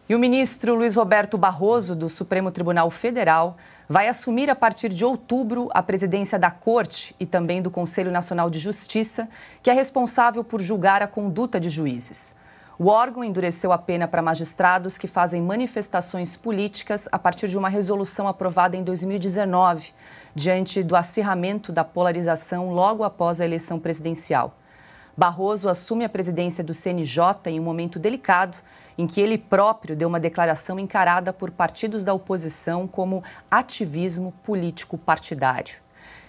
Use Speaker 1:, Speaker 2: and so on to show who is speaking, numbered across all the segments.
Speaker 1: E o ministro Luiz Roberto Barroso, do Supremo Tribunal Federal, vai assumir a partir de outubro a presidência da Corte e também do Conselho Nacional de Justiça, que é responsável por julgar a conduta de juízes. O órgão endureceu a pena para magistrados que fazem manifestações políticas a partir de uma resolução aprovada em 2019, diante do acirramento da polarização logo após a eleição presidencial. Barroso assume a presidência do CNJ em um momento delicado, em que ele próprio deu uma declaração encarada por partidos da oposição como ativismo político partidário.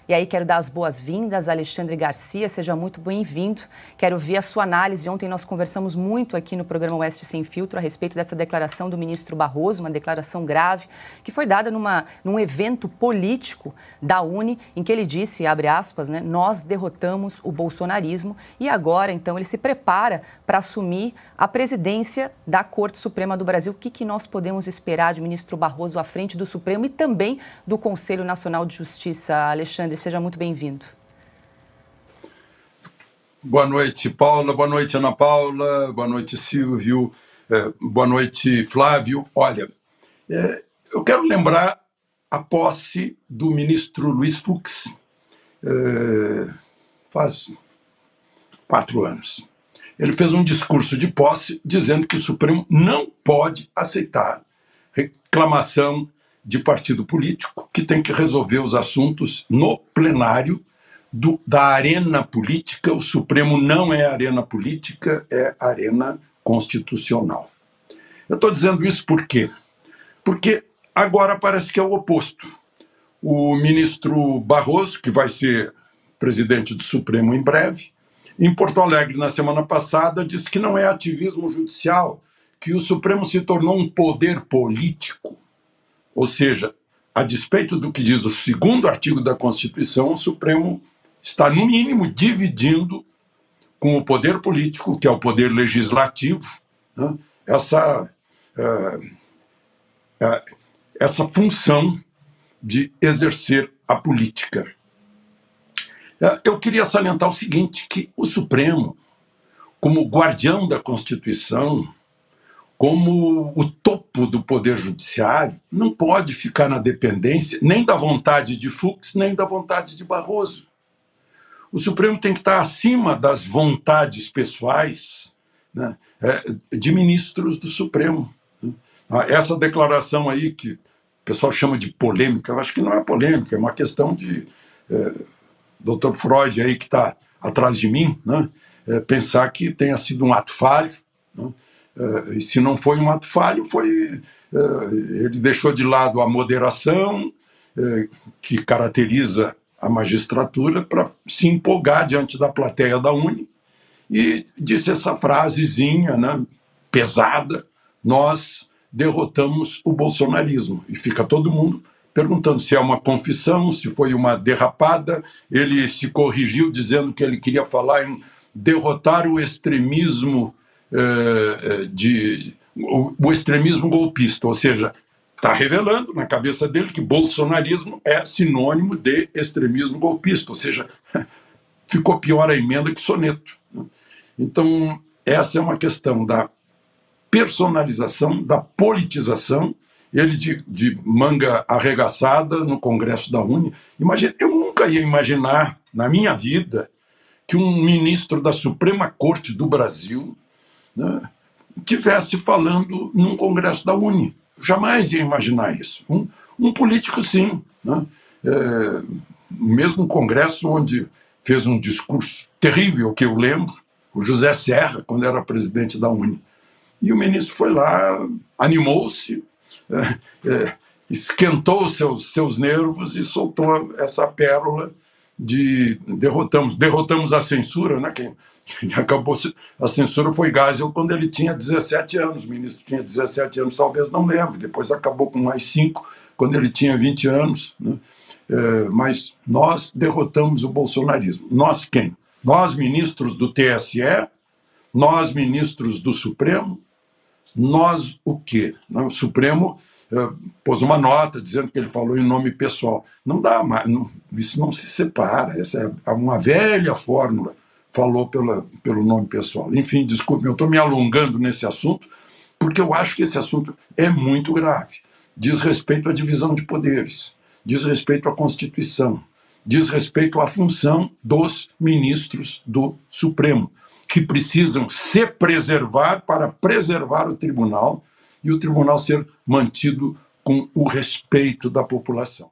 Speaker 1: E aí quero dar as boas-vindas a Alexandre Garcia, seja muito bem-vindo. Quero ver a sua análise. Ontem nós conversamos muito aqui no programa Oeste Sem Filtro a respeito dessa declaração do ministro Barroso, uma declaração grave, que foi dada num evento político da UNE, em que ele disse, abre aspas, né, nós derrotamos o bolsonarismo, e agora, então, ele se prepara para assumir a presidência da Corte Suprema do Brasil. O que nós podemos esperar de ministro Barroso à frente do Supremo e também do Conselho Nacional de Justiça, Alexandre? Seja muito bem-vindo.
Speaker 2: Boa noite, Paula. Boa noite, Ana Paula. Boa noite, Silvio. Boa noite, Flávio. Olha, eu quero lembrar a posse do ministro Luiz Fux, faz 4 anos. Ele fez um discurso de posse dizendo que o Supremo não pode aceitar reclamação de partido político, que tem que resolver os assuntos no plenário da arena política. O Supremo não é arena política, é arena constitucional. Eu estou dizendo isso por quê? Porque agora parece que é o oposto. O ministro Barroso, que vai ser presidente do Supremo em breve, em Porto Alegre, na semana passada, disse que não é ativismo judicial, que o Supremo se tornou um poder político. Ou seja, a despeito do que diz o 2º artigo da Constituição, o Supremo está, no mínimo, dividindo com o poder político, que é o poder legislativo, né, essa função de exercer a política. Eu queria salientar o seguinte, que o Supremo, como guardião da Constituição, como o topo do Poder Judiciário, não pode ficar na dependência nem da vontade de Fux, nem da vontade de Barroso. O Supremo tem que estar acima das vontades pessoais, né, de ministros do Supremo. Essa declaração aí que o pessoal chama de polêmica, eu acho que não é polêmica, é uma questão de Dr. Freud aí que está atrás de mim, né, pensar que tenha sido um ato falho, né. E se não foi um ato falho, ele deixou de lado a moderação que caracteriza a magistratura para se empolgar diante da plateia da UNE e disse essa frasezinha, né, pesada, nós derrotamos o bolsonarismo. E fica todo mundo perguntando se é uma confissão, se foi uma derrapada. Ele se corrigiu dizendo que ele queria falar em derrotar o extremismo o extremismo golpista, ou seja, está revelando na cabeça dele que bolsonarismo é sinônimo de extremismo golpista, ou seja, ficou pior a emenda que soneto. Então, essa é uma questão da personalização, da politização, ele de manga arregaçada no Congresso da UNE. Imagina, eu nunca ia imaginar, na minha vida, que um ministro da Suprema Corte do Brasil, né, tivesse falando num Congresso da UNE. Jamais ia imaginar isso. Um político, sim. Né? Mesmo Congresso onde fez um discurso terrível, que eu lembro, o José Serra, quando era presidente da UNE. E o ministro foi lá, animou-se, esquentou seus nervos e soltou essa pérola de derrotamos a censura, né? Quem acabou a censura foi Geisel quando ele tinha 17 anos, o ministro tinha 17 anos, talvez não lembre, depois acabou com mais 5, quando ele tinha 20 anos, né? Mas nós derrotamos o bolsonarismo. Nós quem? Nós, ministros do TSE, nós, ministros do Supremo, nós o quê? O Supremo pôs uma nota dizendo que ele falou em nome pessoal. Não dá mais, isso não se separa, essa é uma velha fórmula, falou pelo nome pessoal. Enfim, desculpe, eu estou me alongando nesse assunto, porque eu acho que esse assunto é muito grave. Diz respeito à divisão de poderes, diz respeito à Constituição, diz respeito à função dos ministros do Supremo, que precisam se preservar para preservar o tribunal e o tribunal ser mantido com o respeito da população.